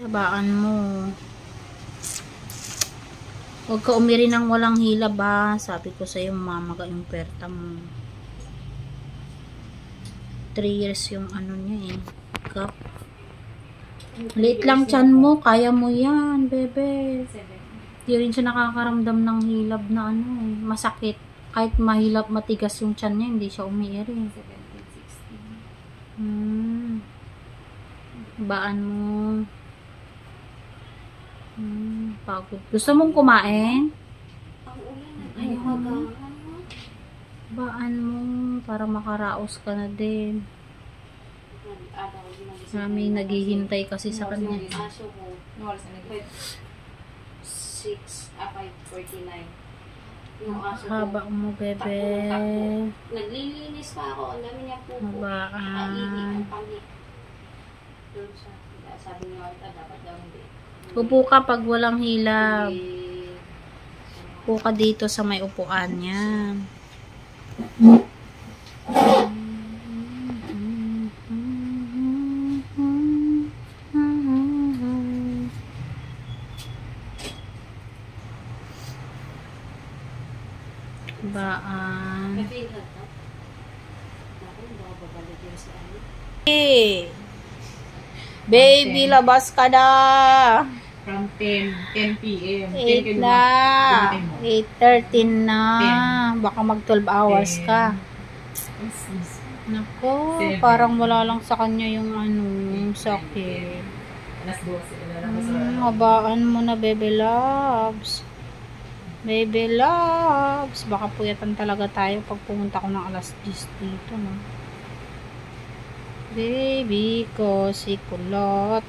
Habaan mo. Huwag ka umiri ng walang hilab ha. Sabi ko sa'yo, mamaga yung perta mo. 3 years yung ano niya eh. Cup. Liit lang tiyan mo. Kaya mo yan, bebe. Di rin siya nakakaramdam ng hilab na ano eh. Masakit. Kahit mahilap, matigas yung tiyan niya, hindi siya umiiri. 17, 16. Baan mo. Pagod. Gusto mong kumain? Baan mo para makaraos ka na din. Maraming naghihintay kasi sa kanya. 5:49. Haba mo, bebe. Naglilinis pa ako. Ang dami niya po. Habaan. Sabi niya dapat daw hindi. Upo ka pag walang hilab. Upo ka dito sa may upuan niya. Baan. Baby, labas ka na. From 10 p.m. 8 na. 8:13 na. Baka mag 12 hours ka. Nako, parang wala lang sa kanya yung ano, sakit. Habaan mo na, baby loves. Baby loves. Baka puyatan talaga tayo pag pumunta ko ng alas 10 dito, no? Baby ko, si kulot.